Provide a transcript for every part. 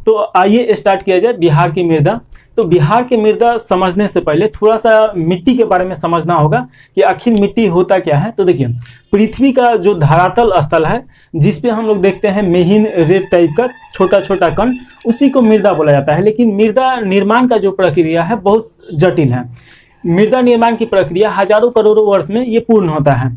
तो आइए स्टार्ट किया जाए बिहार की मृदा। तो बिहार की मृदा समझने से पहले थोड़ा सा मिट्टी के बारे में समझना होगा कि आखिर मिट्टी होता क्या है। तो देखिए, पृथ्वी का जो धरातल स्थल है जिसपे हम लोग देखते हैं महीन रेत टाइप का छोटा छोटा कण, उसी को मृदा बोला जाता है। लेकिन मृदा निर्माण का जो प्रक्रिया है बहुत जटिल है। मृदा निर्माण की प्रक्रिया हजारों करोड़ों वर्ष में ये पूर्ण होता है।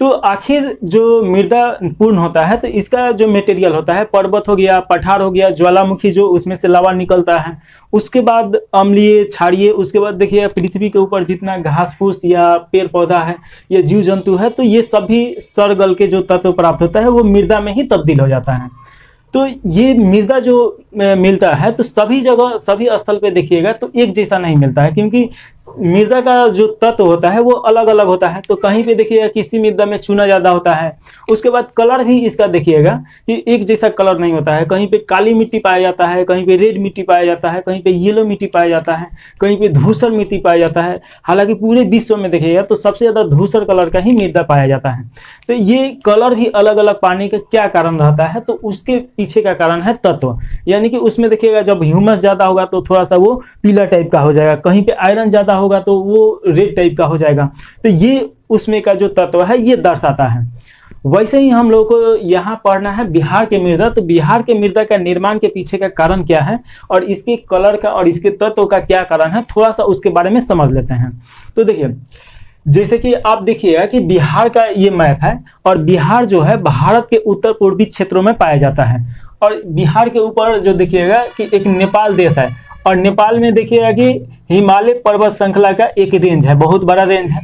तो आखिर जो मृदा पूर्ण होता है तो इसका जो मटेरियल होता है, पर्वत हो गया, पठार हो गया, ज्वालामुखी जो उसमें से लावा निकलता है, उसके बाद अम्लीय, क्षारीय, उसके बाद देखिए पृथ्वी के ऊपर जितना घास फूस या पेड़ पौधा है या जीव जंतु है, तो ये सभी सड़ गल के जो तत्व प्राप्त होता है वो मृदा में ही तब्दील हो जाता है। तो ये मृदा जो मिलता है तो सभी जगह सभी स्थल पे देखिएगा तो एक जैसा नहीं मिलता है, क्योंकि मृदा का जो तत्व होता है वो अलग अलग होता है। तो कहीं पे देखिएगा किसी मृदा में चूना ज़्यादा होता है, उसके बाद कलर भी इसका देखिएगा कि एक जैसा कलर नहीं होता है। कहीं पे काली मिट्टी पाया जाता है, कहीं पे रेड मिट्टी पाया जाता है, कहीं पे येलो मिट्टी पाया जाता है, कहीं पे धूसर मिट्टी पाया जाता है। हालांकि पूरे विश्व में देखिएगा तो सबसे ज़्यादा धूसर कलर का ही मृदा पाया जाता है। तो ये कलर भी अलग अलग पाने का क्या कारण रहता है, तो उसके पीछे का कारण है तत्व। यानी कि उसमें देखिएगा जब ह्यूमस ज्यादा होगा तो थोड़ा सा वो पीला टाइप का हो जाएगा, कहीं पे आयरन ज्यादा होगा तो वो रेड टाइप का हो जाएगा। तो ये उसमें का जो तत्व है ये दर्शाता है। वैसे ही हम लोग को यहाँ पढ़ना है बिहार के मृदा। तो बिहार के मृदा का निर्माण के पीछे का कारण क्या है और इसके कलर का और इसके तत्व का क्या कारण है, थोड़ा सा उसके बारे में समझ लेते हैं। तो देखिए, जैसे कि आप देखिएगा कि बिहार का ये मैप है और बिहार जो है भारत के उत्तर पूर्वी क्षेत्रों में पाया जाता है। और बिहार के ऊपर जो देखिएगा कि एक नेपाल देश है और नेपाल में देखिएगा कि हिमालय पर्वत श्रृंखला का एक रेंज है, बहुत बड़ा रेंज है।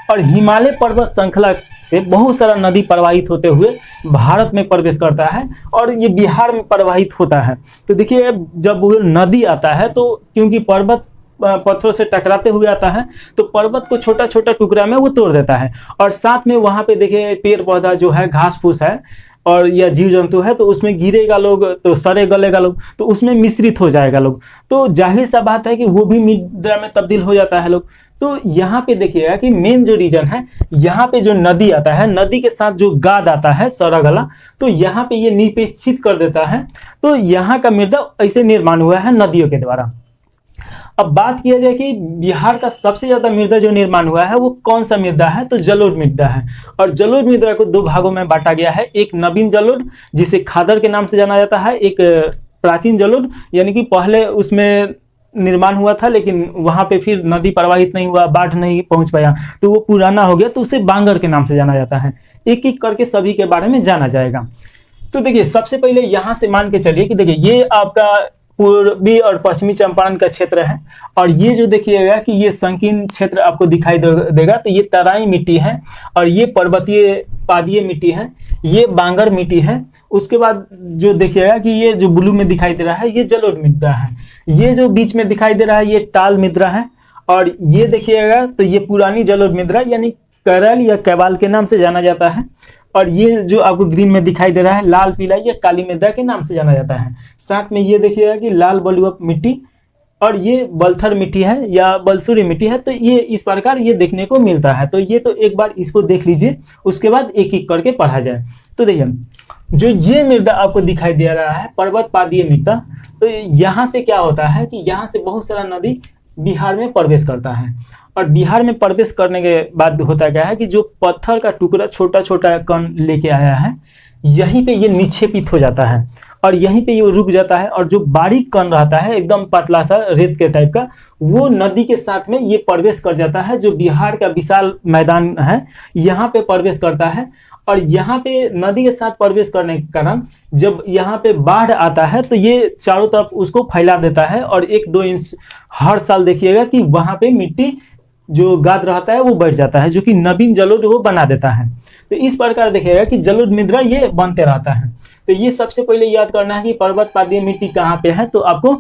और हिमालय पर्वत श्रृंखला से बहुत सारा नदी प्रवाहित होते हुए भारत में प्रवेश करता है और ये बिहार में प्रवाहित होता है। तो देखिए, जब वो नदी आता है तो क्योंकि पर्वत पत्थरों से टकराते हुए आता है तो पर्वत को छोटा छोटा टुकड़ा में वो तोड़ देता है और साथ में वहां पे देखिए पेड़ पौधा जो है, घास फूस है और या जीव जंतु है, तो उसमें गिरेगा लोग तो सड़े गलेगा लोग, तो उसमें मिश्रित हो जाएगा लोग। तो जाहिर सा बात है कि वो भी मृदा में तब्दील हो जाता है लोग। तो यहाँ पे देखिएगा कि मेन जो रीजन है, यहाँ पे जो नदी आता है, नदी के साथ जो गाद आता है सड़ा गला, तो यहाँ पे ये निपेक्षित कर देता है। तो यहाँ का मृदा ऐसे निर्माण हुआ है नदियों के द्वारा। अब बात किया जाए कि बिहार का सबसे ज्यादा मृदा जो निर्माण हुआ है वो कौन सा मृदा है, तो जलोढ़ मृदा है। और जलोढ़ मृदा को दो भागों में बांटा गया है, एक नवीन जलोढ़ जिसे खादर के नाम से जाना जाता है, एक प्राचीन जलोढ़ यानी कि पहले उसमें निर्माण हुआ था लेकिन वहां पे फिर नदी प्रवाहित नहीं हुआ, बाढ़ नहीं पहुंच पाया तो वो पुराना हो गया, तो उसे बांगर के नाम से जाना जाता है। एक एक करके सभी के बारे में जाना जाएगा। तो देखिए, सबसे पहले यहाँ से मान के चलिए कि देखिए ये आपका पूर्वी और पश्चिमी चंपारण का क्षेत्र है और ये जो देखिएगा कि ये संकीर्ण क्षेत्र आपको दिखाई देगा, तो ये तराई मिट्टी है और ये पर्वतीय पादीय मिट्टी है, ये बांगर मिट्टी है। उसके बाद जो देखिएगा कि ये जो ब्लू में दिखाई दे रहा है ये जलोढ़ मृदा है, ये जो बीच में दिखाई दे रहा है ये टाल मृदा है और ये देखिएगा तो ये पुरानी जलोढ़ मृदा यानी करैल या कैवाल के नाम से जाना जाता है। और ये जो आपको ग्रीन में दिखाई दे रहा है लाल पीला, ये काली मृदा के नाम से जाना जाता है। साथ में ये देखिएगा कि लाल बलुआ मिट्टी और ये बलथर मिट्टी है या बलसूरी मिट्टी है। तो ये इस प्रकार ये देखने को मिलता है। तो ये तो एक बार इसको देख लीजिए, उसके बाद एक एक करके पढ़ा जाए। तो देखिए, जो ये मृदा आपको दिखाई दे रहा है पर्वत पादीय मृदा, तो यहाँ से क्या होता है कि यहाँ से बहुत सारा नदी बिहार में प्रवेश करता है और बिहार में प्रवेश करने के बाद होता क्या है कि जो पत्थर का टुकड़ा छोटा छोटा कण लेके आया है यहीं पे ये निक्षेपित हो जाता है और यहीं पे ये रुक जाता है और जो बारीक कण रहता है एकदम पतला सा रेत के टाइप का, वो नदी के साथ में ये प्रवेश कर जाता है। जो बिहार का विशाल मैदान है यहाँ पे प्रवेश करता है और यहाँ पे नदी के साथ प्रवेश करने के कारण जब यहाँ पे बाढ़ आता है तो ये चारों तरफ उसको फैला देता है और 1-2 इंच हर साल देखिएगा कि वहाँ पे मिट्टी जो गाद रहता है वो बढ़ जाता है, जो कि नवीन जलोढ़ वो बना देता है। तो इस प्रकार देखिएगा कि जलोढ़ मृदा ये बनते रहता है। तो ये सबसे पहले याद करना है कि पर्वत पादीय मिट्टी कहाँ पे है, तो आपको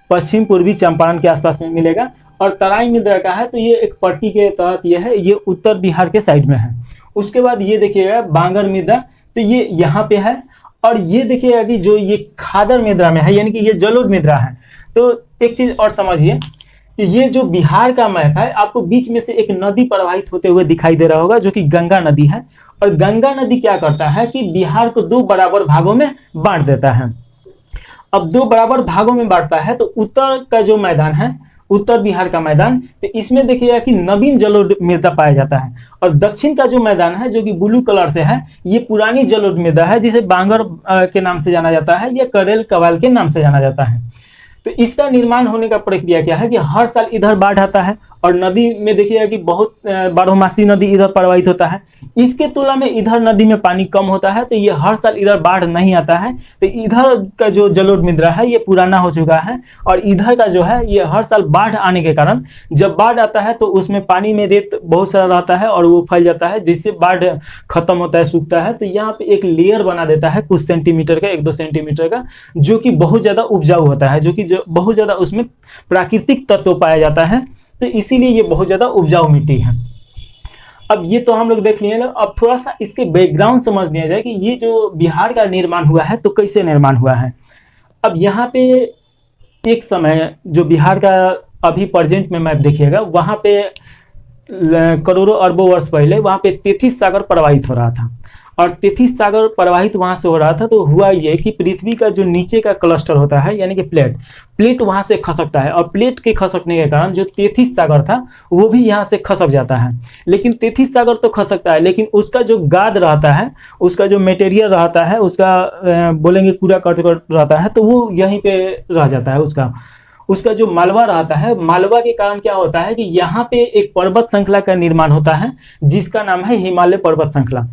पश्चिम पूर्वी चंपारण के आसपास में मिलेगा। और तराई मृदा का है तो ये एक पट्टी के तहत ये है, ये उत्तर बिहार के साइड में है। उसके बाद ये देखिएगा बांगर मृदा, तो ये यहाँ पे है। और ये देखिएगा कि जो ये खादर मृदा में है यानी कि ये जलोढ़ मृदा है। तो एक चीज और समझिए कि ये जो बिहार का मैप है आपको बीच में से एक नदी प्रवाहित होते हुए दिखाई दे रहा होगा जो कि गंगा नदी है। और गंगा नदी क्या करता है कि बिहार को 2 बराबर भागों में बांट देता है। अब दो बराबर भागों में बांटता है, तो उत्तर का जो मैदान है, उत्तर बिहार का मैदान, तो इसमें देखिएगा कि नवीन जलोढ़ मृदा पाया जाता है। और दक्षिण का जो मैदान है जो कि ब्लू कलर से है, ये पुरानी जलोढ़ मृदा है जिसे बांगर के नाम से जाना जाता है या करेल कवाल के नाम से जाना जाता है। तो इसका निर्माण होने का प्रक्रिया क्या है कि हर साल इधर बाढ़ आता है और नदी में देखिएगा कि बहुत बारहमासी नदी इधर प्रवाहित होता है। इसके तुलना में इधर नदी में पानी कम होता है, तो ये हर साल इधर बाढ़ नहीं आता है। तो इधर का जो जलोढ़ मृदा है ये पुराना हो चुका है, और इधर का जो है ये हर साल बाढ़ आने के कारण जब बाढ़ आता है तो उसमें पानी में रेत बहुत सारा रहता है और वो फैल जाता है, जिससे बाढ़ खत्म होता है, सूखता है। तो यहाँ पे एक लेयर बना देता है कुछ सेंटीमीटर का, 1-2 सेंटीमीटर का, जो कि बहुत ज़्यादा उपजाऊ होता है, जो कि बहुत ज़्यादा उसमें प्राकृतिक तत्व पाया जाता है। तो इसीलिए ये बहुत ज़्यादा उपजाऊ मिट्टी है। अब ये तो हम लोग देख लिए ना, अब थोड़ा सा इसके बैकग्राउंड समझ लिया जाए कि ये जो बिहार का निर्माण हुआ है तो कैसे निर्माण हुआ है। अब यहाँ पे एक समय जो बिहार का अभी प्रेजेंट में मैप देखिएगा, वहाँ पे करोड़ों अरबों वर्ष पहले वहाँ पे तेथिस सागर प्रवाहित हो रहा था, और तेथिस सागर प्रवाहित वहाँ से हो रहा था। तो हुआ ये कि पृथ्वी का जो नीचे का क्लस्टर होता है यानी कि प्लेट वहाँ से खसकता है, और प्लेट के खसकने के कारण जो तेथिस सागर था वो भी यहाँ से खसक जाता है। लेकिन तेथिस सागर तो खसकता है, लेकिन उसका जो गाद रहता है, उसका जो मटेरियल रहता है, उसका बोलेंगे कूड़ा करकट रहता है, तो वो यहीं पे रह जाता है। उसका जो मालवा रहता है, मालवा के कारण क्या होता है कि यहाँ पे एक पर्वत श्रृंखला का निर्माण होता है जिसका नाम है हिमालय पर्वत श्रृंखला।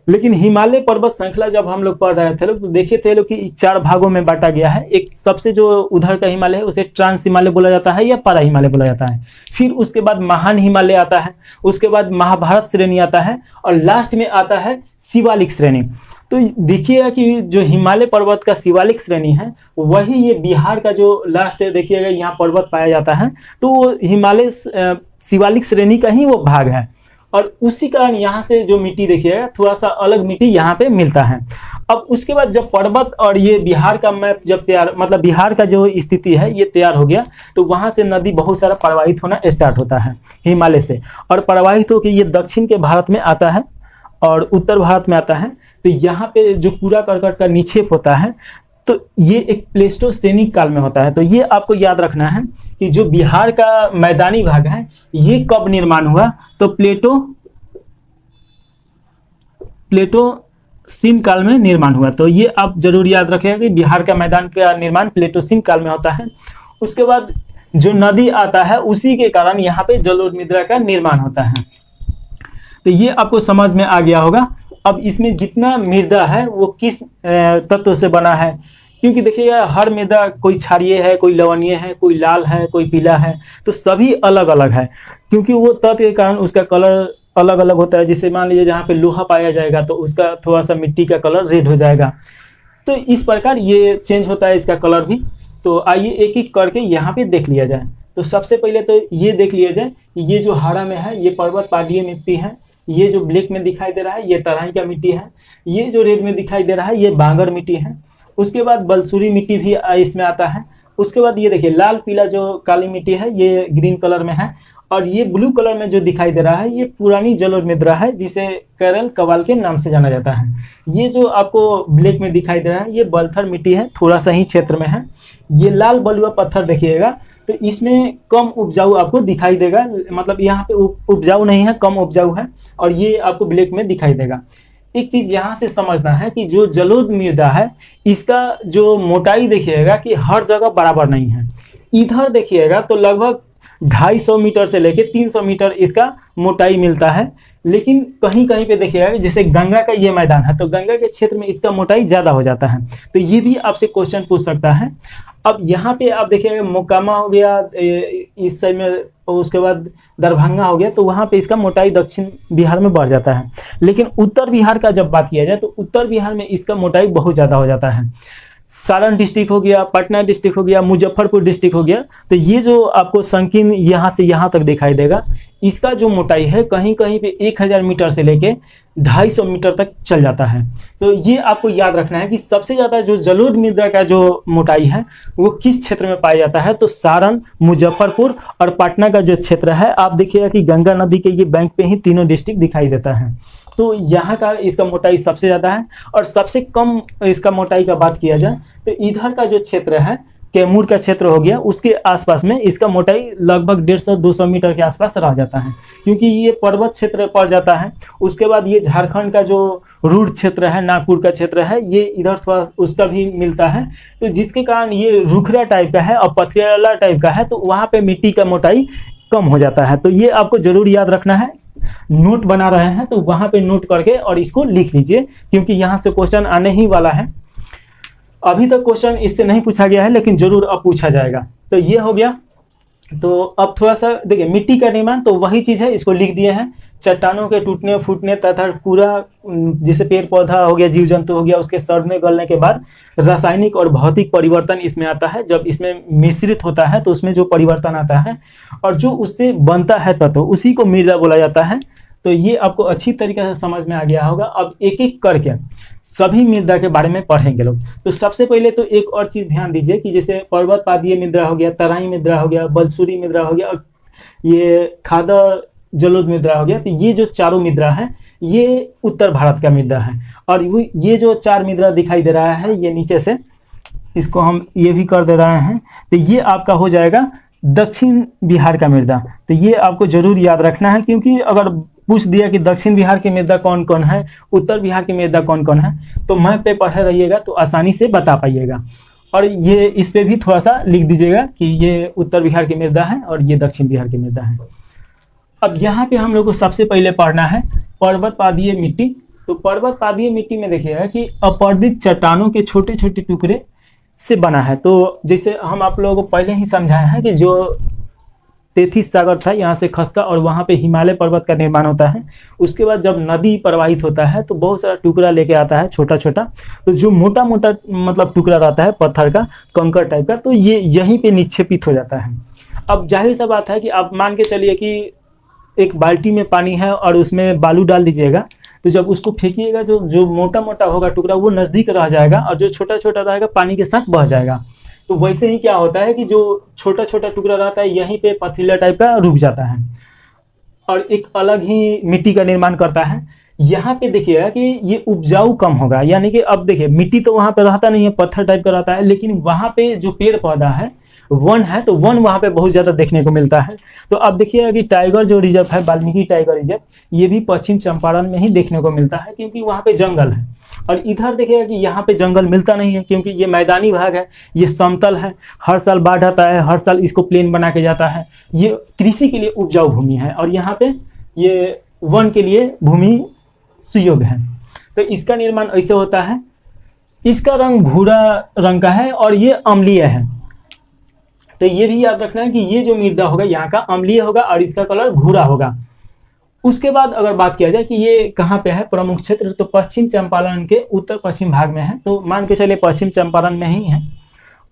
लेकिन हिमालय पर्वत श्रृंखला जब हम लोग पढ़ रहे थे लोग, तो देखे थे लोग कि 4 भागों में बांटा गया है। एक सबसे जो उधर का हिमालय है उसे ट्रांस हिमालय बोला जाता है या पारा हिमालय बोला जाता है। फिर उसके बाद महान हिमालय आता है, उसके बाद महाभारत श्रेणी आता है, और लास्ट में आता है शिवालिक श्रेणी। तो देखिएगा कि जो हिमालय पर्वत का शिवालिक श्रेणी है वही ये बिहार का जो लास्ट है, देखिएगा यहाँ पर्वत पाया जाता है, तो वो हिमालय शिवालिक श्रेणी का ही वो भाग है। और उसी कारण यहाँ से जो मिट्टी देखिएगा थोड़ा सा अलग मिट्टी यहाँ पे मिलता है। अब उसके बाद जब पर्वत और ये बिहार का मैप जब तैयार, मतलब बिहार का जो स्थिति है ये तैयार हो गया, तो वहाँ से नदी बहुत सारा प्रवाहित होना स्टार्ट होता है हिमालय से, और प्रवाहित होकर ये दक्षिण के भारत में आता है और उत्तर भारत में आता है। तो यहाँ पे जो कूड़ा करकट का निक्षेप होता है, तो ये एक प्लेस्टोसेनिक काल में होता है। तो ये आपको याद रखना है कि जो बिहार का मैदानी भाग है ये कब निर्माण हुआ, तो प्लेटोसीन काल में निर्माण हुआ। तो ये आप जरूर याद रखिएगा कि बिहार का मैदान का निर्माण प्लेटोसीन काल में होता है। उसके बाद जो नदी आता है उसी के कारण यहाँ पे जलोढ़ मृदा का निर्माण होता है। तो ये आपको समझ में आ गया होगा। अब इसमें जितना मृदा है वो किस तत्व से बना है, क्योंकि देखिएगा हर मृदा कोई क्षारीय है, कोई लवणीय है, कोई लाल है, कोई पीला है, तो सभी अलग अलग है, क्योंकि वो तत्व के कारण उसका कलर अलग अलग होता है। जैसे मान लीजिए जहाँ पे लोहा पाया जाएगा तो उसका थोड़ा सा मिट्टी का कलर रेड हो जाएगा, तो इस प्रकार ये चेंज होता है इसका कलर भी। तो आइए एक एक करके यहाँ पे देख लिया जाए। तो सबसे पहले तो ये देख लिया जाए कि ये जो हरा में है ये पर्वत पादीय मिट्टी है, ये जो ब्लैक में दिखाई दे रहा है ये तराई का मिट्टी है, ये जो रेड में दिखाई दे रहा है ये बांगर मिट्टी है। उसके बाद बलसूरी मिट्टी भी इसमें आता है। उसके बाद ये देखिए लाल पीला जो काली मिट्टी है ये ग्रीन कलर में है, और ये ब्लू कलर में जो दिखाई दे रहा है ये पुरानी जलोढ़ मृदा है जिसे करेल कवाल के नाम से जाना जाता है। ये जो आपको ब्लैक में दिखाई दे रहा है ये बलथर मिट्टी है, थोड़ा सा ही क्षेत्र में है। ये लाल बलुआ पत्थर देखिएगा तो इसमें कम उपजाऊ आपको दिखाई देगा, मतलब यहाँ पे उपजाऊ नहीं है, कम उपजाऊ है, और ये आपको ब्लैक में दिखाई देगा। एक चीज यहाँ से समझना है कि जो जलोढ़ मृदा है इसका जो मोटाई देखिएगा कि हर जगह बराबर नहीं है। इधर देखिएगा तो लगभग 250 मीटर से लेके 300 मीटर इसका मोटाई मिलता है, लेकिन कहीं कहीं पे देखिएगा जैसे गंगा का ये मैदान है तो गंगा के क्षेत्र में इसका मोटाई ज़्यादा हो जाता है। तो ये भी आपसे क्वेश्चन पूछ सकता है। अब यहाँ पे आप देखिएगा मोकामा हो गया इस साइड में, उसके बाद दरभंगा हो गया, तो वहाँ पे इसका मोटाई दक्षिण बिहार में बढ़ जाता है। लेकिन उत्तर बिहार का जब बात किया जाए तो उत्तर बिहार में इसका मोटाई बहुत ज़्यादा हो जाता है। सारण डिस्ट्रिक्ट हो गया, पटना डिस्ट्रिक्ट हो गया, मुजफ्फरपुर डिस्ट्रिक्ट हो गया, तो ये जो आपको संकीर्ण यहाँ से यहाँ तक दिखाई देगा, इसका जो मोटाई है कहीं कहीं पे 1000 मीटर से लेके 250 मीटर तक चल जाता है। तो ये आपको याद रखना है कि सबसे ज़्यादा जो जलोढ़ मृदा का जो मोटाई है वो किस क्षेत्र में पाया जाता है, तो सारण, मुजफ्फरपुर और पटना का जो क्षेत्र है, आप देखिएगा कि गंगा नदी के ये बैंक पे ही तीनों डिस्ट्रिक्ट दिखाई देता है। तो यहाँ का इसका मोटाई सबसे ज़्यादा है। और सबसे कम इसका मोटाई का बात किया जाए तो इधर का जो क्षेत्र है, कैमूर का क्षेत्र हो गया, उसके आसपास में इसका मोटाई लगभग 150-200 मीटर के आसपास रह जाता है, क्योंकि ये पर्वत क्षेत्र पड़ जाता है। उसके बाद ये झारखंड का जो रूढ़ क्षेत्र है, नागपुर का क्षेत्र है, ये इधर थोड़ा उसका भी मिलता है। तो जिसके कारण ये रुखरा टाइप का है और पथरीला टाइप का है, तो वहाँ पे मिट्टी का मोटाई कम हो जाता है। तो ये आपको जरूर याद रखना है। नोट बना रहे हैं तो वहाँ पे नोट करके और इसको लिख लीजिए, क्योंकि यहाँ से क्वेश्चन आने ही वाला है। अभी तक क्वेश्चन इससे नहीं पूछा गया है, लेकिन जरूर अब पूछा जाएगा। तो ये हो गया। तो अब थोड़ा सा देखिए, मिट्टी का निर्माण तो वही चीज़ है, इसको लिख दिए हैं। चट्टानों के टूटने फूटने तथा पूरा जैसे पेड़ पौधा हो गया, जीव जंतु हो गया, उसके सड़ने गलने के बाद रासायनिक और भौतिक परिवर्तन इसमें आता है। जब इसमें मिश्रित होता है तो उसमें जो परिवर्तन आता है और जो उससे बनता है तत्व, उसी को मृदा बोला जाता है। तो ये आपको अच्छी तरीके से समझ में आ गया होगा। अब एक एक करके सभी मृदा के बारे में पढ़ेंगे लोग। तो सबसे पहले तो एक और चीज़ ध्यान दीजिए कि जैसे पर्वत पादीय मृदा हो गया, तराई मृदा हो गया, बलसूरी मृदा हो गया और ये खादा जलोढ़ मृदा हो गया। तो ये जो चारों मृदा है ये उत्तर भारत का मृदा है। और ये जो 4 मृदा दिखाई दे रहा है, ये नीचे से इसको हम ये भी कर दे रहे हैं, तो ये आपका हो जाएगा दक्षिण बिहार का मृदा। तो ये आपको जरूर याद रखना है, क्योंकि अगर पूछ दिया कि दक्षिण बिहार की मृदा कौन कौन है, उत्तर बिहार की मृदा कौन कौन है, तो मैप पे पढ़े रहिएगा तो आसानी से बता पाइएगा। और ये इस पे भी थोड़ा सा लिख दीजिएगा कि ये उत्तर बिहार की मृदा है और ये दक्षिण बिहार की मृदा है। अब यहाँ पे हम लोग को सबसे पहले पढ़ना है पर्वत पादीय मिट्टी। तो पर्वत पादीय मिट्टी में देखिएगा कि अपर्दित चट्टानों के छोटे छोटे टुकड़े से बना है। तो जैसे हम आप लोगों को पहले ही समझाया है कि जो 33 सागर था, यहाँ से खसका और वहाँ पे हिमालय पर्वत का निर्माण होता है। उसके बाद जब नदी प्रवाहित होता है तो बहुत सारा टुकड़ा लेके आता है छोटा छोटा। तो जो मोटा मोटा मतलब टुकड़ा रहता है पत्थर का, कंकड़ टाइप का, तो ये यहीं पे निक्षेपित हो जाता है। अब जाहिर सा बात है कि आप मान के चलिए कि एक बाल्टी में पानी है और उसमें बालू डाल दीजिएगा, तो जब उसको फेंकिएगा जो मोटा मोटा होगा टुकड़ा वो नज़दीक रह जाएगा और जो छोटा छोटा रहेगा पानी के साथ बह जाएगा। तो वैसे ही क्या होता है कि जो छोटा छोटा टुकड़ा रहता है यहीं पे पथरीला टाइप का रुक जाता है और एक अलग ही मिट्टी का निर्माण करता है। यहाँ पे देखिएगा कि ये उपजाऊ कम होगा, यानी कि अब देखिए मिट्टी तो वहाँ पे रहता नहीं है, पत्थर टाइप का रहता है, लेकिन वहाँ पे जो पेड़ पौधा है, वन है, तो वन वहाँ पे बहुत ज़्यादा देखने को मिलता है। तो अब देखिएगा कि टाइगर जो रिजर्व है, वाल्मीकि टाइगर रिजर्व, ये भी पश्चिम चंपारण में ही देखने को मिलता है, क्योंकि वहाँ पे जंगल है। और इधर देखिएगा कि यहाँ पे जंगल मिलता नहीं है, क्योंकि ये मैदानी भाग है, ये समतल है, हर साल बाढ़ आता है, हर साल इसको प्लेन बना के जाता है। ये कृषि के लिए उपजाऊ भूमि है और यहाँ पे ये वन के लिए भूमि सुयोग्य है। तो इसका निर्माण ऐसे होता है। इसका रंग भूरा रंग का है और ये अम्लीय है। तो ये भी याद रखना है कि ये जो मृदा होगा यहाँ का अम्लीय होगा और इसका कलर भूरा होगा। उसके बाद अगर बात किया जाए कि ये कहाँ पे है प्रमुख क्षेत्र, तो पश्चिम चंपारण के उत्तर पश्चिम भाग में है, तो मान के चलिए पश्चिम चंपारण में ही है।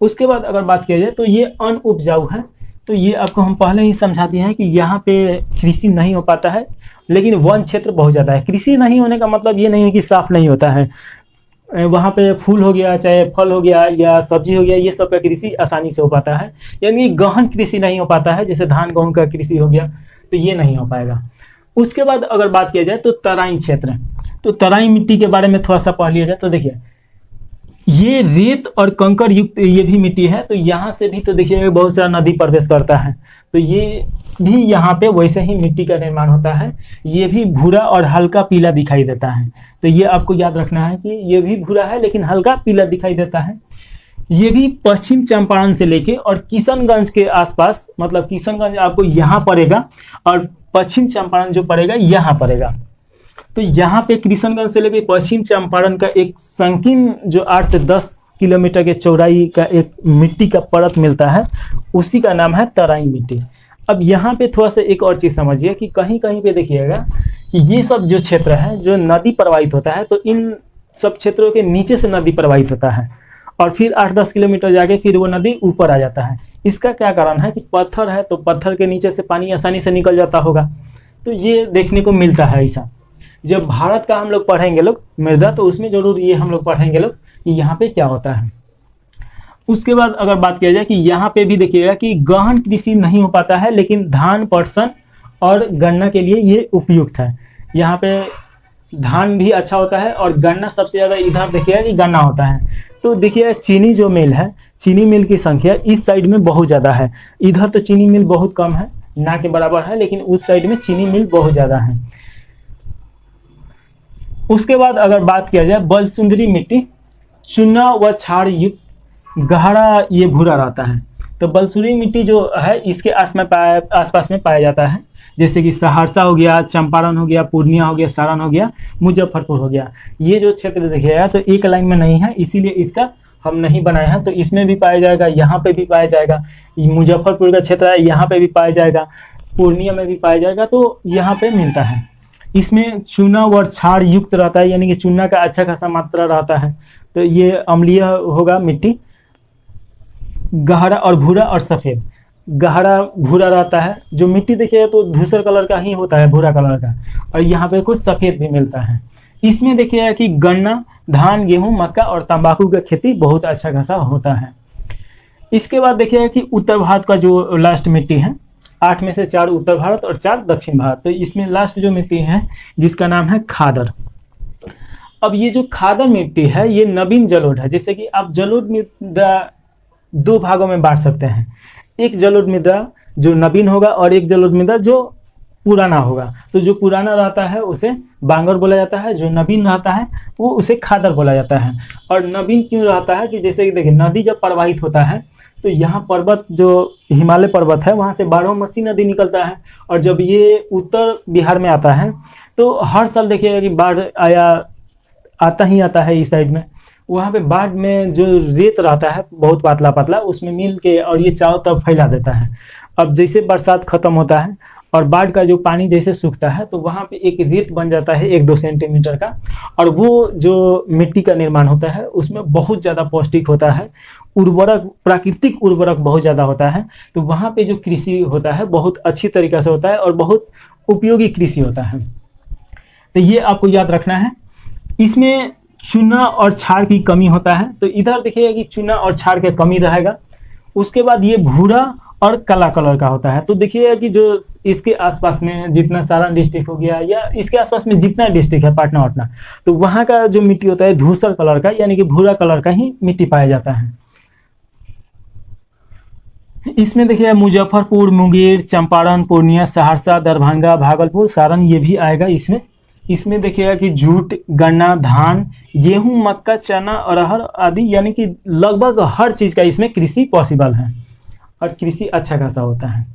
उसके बाद अगर बात किया जाए तो ये अनउपजाऊ है। तो ये आपको हम पहले ही समझा दिए हैं कि यहाँ पे कृषि नहीं हो पाता है, लेकिन वन क्षेत्र बहुत ज़्यादा है। कृषि नहीं होने का मतलब ये नहीं है कि साफ नहीं होता है, वहाँ पे फूल हो गया, चाहे फल हो गया या सब्जी हो गया, ये सब का कृषि आसानी से हो पाता है। यानी गहन कृषि नहीं हो पाता है, जैसे धान गेहूँ का कृषि हो गया, तो ये नहीं हो पाएगा। उसके बाद अगर बात किया जाए तो तराई क्षेत्र, तो तराई मिट्टी के बारे में थोड़ा सा पढ़ लिया जाए तो देखिए ये रेत और कंकड़ युक्त ये भी मिट्टी है। तो यहाँ से भी तो देखिए बहुत सारा नदी प्रवेश करता है, तो ये भी यहाँ पे वैसे ही मिट्टी का निर्माण होता है। ये भी भूरा और हल्का पीला दिखाई देता है। तो ये आपको याद रखना है कि ये भी भूरा है लेकिन हल्का पीला दिखाई देता है। ये भी पश्चिम चंपारण से लेके और किशनगंज के आसपास, मतलब किशनगंज आपको यहाँ पड़ेगा और पश्चिम चंपारण जो पड़ेगा यहाँ पड़ेगा। तो यहाँ पे किशनगंज से लेके पश्चिम चंपारण का एक संकीर्ण जो 8 से 10 किलोमीटर के चौड़ाई का एक मिट्टी का परत मिलता है, उसी का नाम है तराई मिट्टी। अब यहाँ पे थोड़ा सा एक और चीज़ समझिए कि कहीं कहीं पे देखिएगा कि ये सब जो क्षेत्र है जो नदी प्रवाहित होता है, तो इन सब क्षेत्रों के नीचे से नदी प्रवाहित होता है और फिर 8-10 किलोमीटर जाके फिर वो नदी ऊपर आ जाता है। इसका क्या कारण है कि पत्थर है, तो पत्थर के नीचे से पानी आसानी से निकल जाता होगा। तो ये देखने को मिलता है ऐसा। जब भारत का हम लोग पढ़ेंगे लोग मृदा, तो उसमें जरूर ये हम लोग पढ़ेंगे लोग कि यहाँ पे क्या होता है। उसके बाद अगर बात किया जाए कि यहाँ पे भी देखिएगा कि गहन कृषि नहीं हो पाता है, लेकिन धान, पटसन और गन्ना के लिए ये उपयुक्त है। यहाँ पे धान भी अच्छा होता है और गन्ना सबसे ज़्यादा इधर देखिएगा कि गन्ना होता है। तो देखिए चीनी जो मिल है, चीनी मिल की संख्या इस साइड में बहुत ज़्यादा है। इधर तो चीनी मिल बहुत कम है, ना के बराबर है, लेकिन उस साइड में चीनी मिल बहुत ज़्यादा है। उसके बाद अगर बात किया जाए बलसुंदरी मिट्टी, चूना व क्षार युक्त गहरा ये भूरा रहता है। तो बलसुंदरी मिट्टी जो है इसके आसपास में पाया जाता है, जैसे कि सहरसा हो गया, चंपारण हो गया, पूर्णिया हो गया, सारण हो गया, मुजफ्फरपुर हो गया। ये जो क्षेत्र देखिएगा तो एक लाइन में नहीं है, इसीलिए इसका हम नहीं बनाए हैं। तो इसमें भी पाया जाएगा, यहाँ पे भी पाया जाएगा, मुजफ्फरपुर का क्षेत्र है यहाँ पे भी पाया जाएगा, पूर्णिया में भी पाया जाएगा, तो यहाँ पे मिलता है। इसमें चूना व क्षार युक्त रहता है, यानी कि चूना का अच्छा खासा मात्रा रहता है। तो ये अम्लीय होगा मिट्टी, गहरा और भूरा और सफ़ेद। गहरा भूरा रहता है, जो मिट्टी देखिएगा तो धूसर कलर का ही होता है, भूरा कलर का, और यहाँ पे कुछ सफ़ेद भी मिलता है। इसमें देखिएगा कि गन्ना, धान, गेहूं, मक्का और तंबाकू का खेती बहुत अच्छा खासा होता है। इसके बाद देखिएगा कि उत्तर भारत का जो लास्ट मिट्टी है, 8 में से 4 उत्तर भारत और 4 दक्षिण भारत। तो इसमें लास्ट जो मिट्टी है जिसका नाम है खादर। अब ये जो खादर मिट्टी है ये नवीन जलोढ़ है। जैसे कि आप जलोढ़ मृदा 2 भागों में बांट सकते हैं, एक जलोढ़ मृदा जो नवीन होगा और एक जलोढ़ मृदा जो पुराना होगा। तो जो पुराना रहता है उसे बांगर बोला जाता है, जो नवीन रहता है वो उसे खादर बोला जाता है। और नवीन क्यों रहता है कि जैसे कि देखिए नदी जब प्रवाहित होता है तो यहाँ पर्वत जो हिमालय पर्वत है वहाँ से 12मासी नदी निकलता है, और जब ये उत्तर बिहार में आता है तो हर साल देखिएगा कि बाढ़ आता ही आता है इस साइड में। वहाँ पे बाढ़ में जो रेत रहता है बहुत पतला पतला, उसमें मिल के और ये चारों तरफ फैला देता है। अब जैसे बरसात खत्म होता है और बाढ़ का जो पानी जैसे सूखता है तो वहाँ पे एक रेत बन जाता है 1-2 सेंटीमीटर का, और वो जो मिट्टी का निर्माण होता है उसमें बहुत ज़्यादा पौष्टिक होता है, उर्वरक, प्राकृतिक उर्वरक बहुत ज़्यादा होता है। तो वहाँ पे जो कृषि होता है बहुत अच्छी तरीक़े से होता है और बहुत उपयोगी कृषि होता है। तो ये आपको याद रखना है। इसमें चूना और क्षार की कमी होता है, तो इधर देखिएगा कि चूना और क्षार की कमी रहेगा। उसके बाद ये भूरा और काला कलर का होता है। तो देखिएगा कि जो इसके आसपास में जितना सारण डिस्ट्रिक्ट हो गया या इसके आसपास में जितना डिस्ट्रिक्ट है पटना वटना, तो वहाँ का जो मिट्टी होता है धूसर कलर का, यानी कि भूरा कलर का ही मिट्टी पाया जाता है। इसमें देखिए मुजफ्फरपुर, मुंगेर, चंपारण, पूर्णिया, सहरसा, दरभंगा, भागलपुर, सारण ये भी आएगा इसमें। इसमें देखिएगा कि जूट, गन्ना, धान, गेहूं, मक्का, चना, अरहर आदि, यानी कि लगभग हर चीज़ का इसमें कृषि पॉसिबल है और कृषि अच्छा खासा होता है।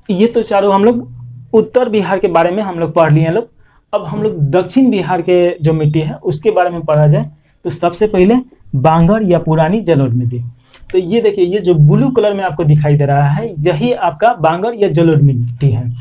ये तो चारों हम लोग उत्तर बिहार के बारे में हम लोग पढ़ लिए लोग। अब हम लोग दक्षिण बिहार के जो मिट्टी है उसके बारे में पढ़ा जाए तो सबसे पहले बांगर या पुरानी जलोढ़ मिट्टी। तो ये देखिए, ये जो ब्लू कलर में आपको दिखाई दे रहा है यही आपका बांगर या जलोढ़ मिट्टी है।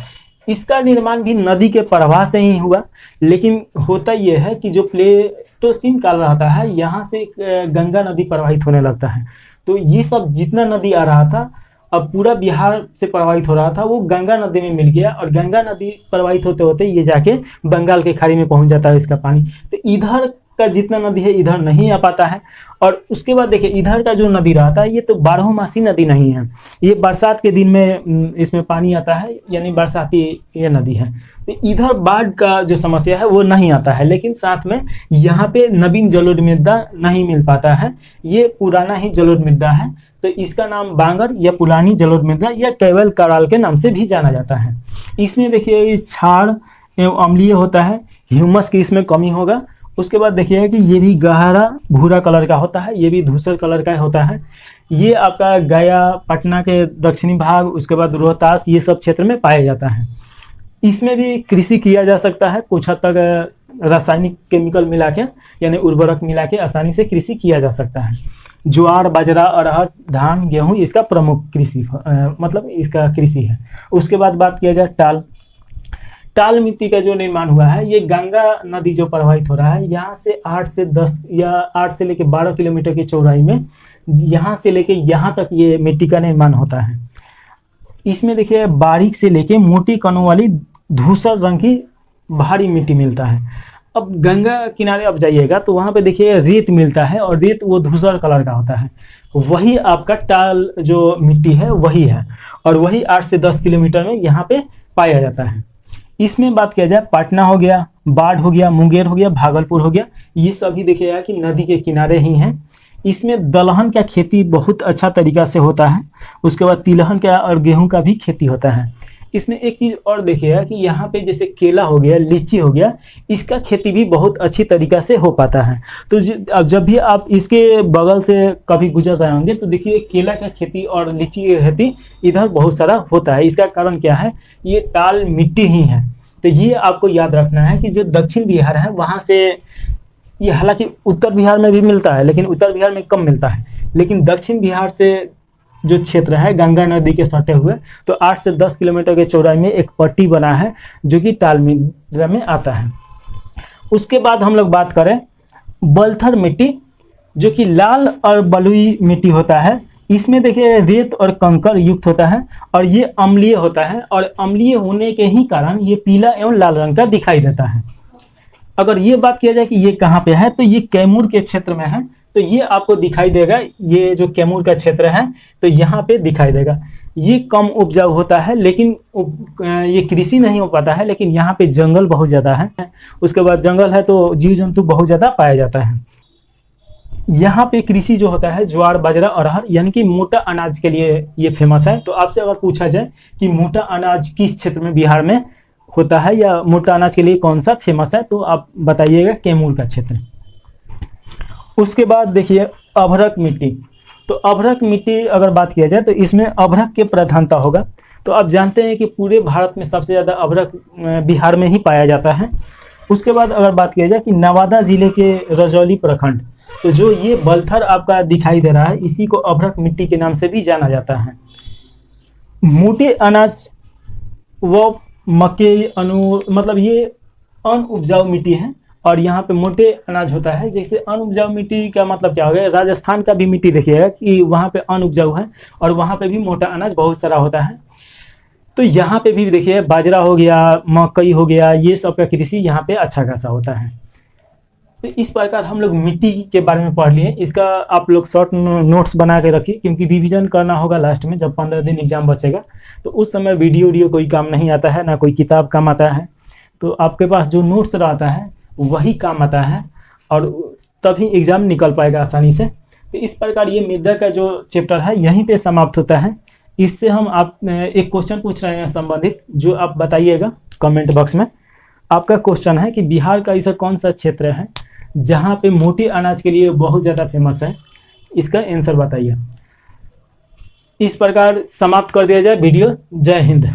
इसका निर्माण भी नदी के प्रवाह से ही हुआ, लेकिन होता यह है कि जो प्लेटोसीन काल रहता है यहाँ से गंगा नदी प्रवाहित होने लगता है। तो ये सब जितना नदी आ रहा था, अब पूरा बिहार से प्रवाहित हो रहा था, वो गंगा नदी में मिल गया, और गंगा नदी प्रवाहित होते होते ये जाके बंगाल के खाड़ी में पहुंच जाता है इसका पानी। तो इधर का जितना नदी है इधर नहीं आ पाता है। और उसके बाद देखिए इधर का जो नदी रहता है ये तो 12मासी नदी नहीं है, ये बरसात के दिन में इसमें पानी आता है, यानी बरसाती ये नदी है। तो इधर बाढ़ का जो समस्या है वो नहीं आता है, लेकिन साथ में यहाँ पे नवीन जलोढ़ मृदा नहीं मिल पाता है, ये पुराना ही जलोढ़ मृदा है। तो इसका नाम बांगर या पुरानी जलोढ़ मृदा या कैवल कराल के नाम से भी जाना जाता है। इसमें देखिए क्षार एवं अम्लीय होता है, ह्यूमस की इसमें कमी होगा। उसके बाद देखिएगा कि ये भी गहरा भूरा कलर का होता है, ये भी धूसर कलर का होता है। ये आपका गया, पटना के दक्षिणी भाग, उसके बाद रोहतास, ये सब क्षेत्र में पाया जाता है। इसमें भी कृषि किया जा सकता है, कुछ हद तक रासायनिक केमिकल मिला के यानी उर्वरक मिला के आसानी से कृषि किया जा सकता है। ज्वार, बाजरा, अरहर, धान, गेहूँ इसका प्रमुख कृषि मतलब इसका कृषि है। उसके बाद बात किया जाए टाल मिट्टी का जो निर्माण हुआ है, ये गंगा नदी जो प्रवाहित हो रहा है यहाँ से 8 से 10 या 8 से लेके 12 किलोमीटर की चौड़ाई में यहाँ से लेके यहाँ तक ये मिट्टी का निर्माण होता है। इसमें देखिए बारीक से लेके मोटी कणों वाली धूसर रंग की भारी मिट्टी मिलता है। अब गंगा किनारे आप जाइएगा तो वहाँ पे देखिए रेत मिलता है, और रेत वो धूसर कलर का होता है, वही आपका टाल जो मिट्टी है वही है, और वही 8 से 10 किलोमीटर में यहाँ पे पाया जाता है। इसमें बात किया जाए, पटना हो गया, बाढ़ हो गया, मुंगेर हो गया, भागलपुर हो गया, ये सभी देखिएगा कि नदी के किनारे ही हैं। इसमें दलहन का खेती बहुत अच्छा तरीका से होता है, उसके बाद तिलहन का और गेहूं का भी खेती होता है। इसमें एक चीज़ और देखिएगा कि यहाँ पे जैसे केला हो गया, लीची हो गया, इसका खेती भी बहुत अच्छी तरीका से हो पाता है। तो अब जब भी आप इसके बगल से कभी गुजर रहे होंगे तो देखिए केला का खेती और लीची की खेती इधर बहुत सारा होता है। इसका कारण क्या है, ये टाल मिट्टी ही है। तो ये आपको याद रखना है कि जो दक्षिण बिहार है वहाँ से, ये हालांकि उत्तर बिहार में भी मिलता है लेकिन उत्तर बिहार में कम मिलता है, लेकिन दक्षिण बिहार से जो क्षेत्र है गंगा नदी के सटे हुए, तो 8 से 10 किलोमीटर के चौड़ाई में एक पट्टी बना है जो कि टाल मिट्टी में आता है। उसके बाद हम लोग बात करें बलथर मिट्टी, जो कि लाल और बलुई मिट्टी होता है। इसमें देखिए रेत और कंकड़ युक्त होता है, और ये अम्लीय होता है, और अम्लीय होने के ही कारण ये पीला एवं लाल रंग का दिखाई देता है। अगर ये बात किया जाए कि ये कहाँ पे है, तो ये कैमूर के क्षेत्र में है। तो ये आपको दिखाई देगा, ये जो कैमूर का क्षेत्र है तो यहाँ पे दिखाई देगा। ये कम उपजाऊ होता है, लेकिन ये कृषि नहीं हो पाता है, लेकिन यहाँ पे जंगल बहुत ज़्यादा है। उसके बाद जंगल है तो जीव जंतु बहुत ज़्यादा पाया जाता है। यहाँ पे कृषि जो होता है ज्वार, बाजरा, अरहर, यानी कि मोटा अनाज के लिए ये फेमस है। तो आपसे अगर पूछा जाए कि मोटा अनाज किस क्षेत्र में बिहार में होता है या मोटा अनाज के लिए कौन सा फेमस है, तो आप बताइएगा कैमूर का क्षेत्र। उसके बाद देखिए अभ्रक मिट्टी। तो अभ्रक मिट्टी अगर बात किया जाए तो इसमें अभ्रक के प्रधानता होगा। तो आप जानते हैं कि पूरे भारत में सबसे ज़्यादा अभ्रक बिहार में ही पाया जाता है। उसके बाद अगर बात किया जाए कि नवादा जिले के रजौली प्रखंड, तो जो ये बलथर आपका दिखाई दे रहा है इसी को अभ्रक मिट्टी के नाम से भी जाना जाता है। मोटे अनाज व मक्के मतलब ये अनउपजाऊ मिट्टी है, और यहाँ पे मोटे अनाज होता है। जैसे अनउपजाऊ मिट्टी का मतलब क्या हो गया, राजस्थान का भी मिट्टी देखिएगा कि वहाँ पे अनउपजाऊ है और वहाँ पे भी मोटा अनाज बहुत सारा होता है। तो यहाँ पे भी देखिए बाजरा हो गया, मकई हो गया, ये सब का कृषि यहाँ पे अच्छा खासा होता है। तो इस प्रकार हम लोग मिट्टी के बारे में पढ़ लिए। इसका आप लोग शॉर्ट नोट्स बना के रखिए, क्योंकि रिवीजन करना होगा लास्ट में जब 15 दिन एग्जाम बचेगा। तो उस समय वीडियो कोई काम नहीं आता है, ना कोई किताब काम आता है। तो आपके पास जो नोट्स रहता है वही काम आता है, और तभी एग्जाम निकल पाएगा आसानी से। तो इस प्रकार ये मृदा का जो चैप्टर है यहीं पे समाप्त होता है। इससे हम आप एक क्वेश्चन पूछ रहे हैं संबंधित, जो आप बताइएगा कमेंट बॉक्स में। आपका क्वेश्चन है कि बिहार का ऐसा कौन सा क्षेत्र है जहाँ पे मोटे अनाज के लिए बहुत ज़्यादा फेमस है, इसका आंसर बताइए। इस प्रकार समाप्त कर दिया जाए वीडियो। जय हिंद।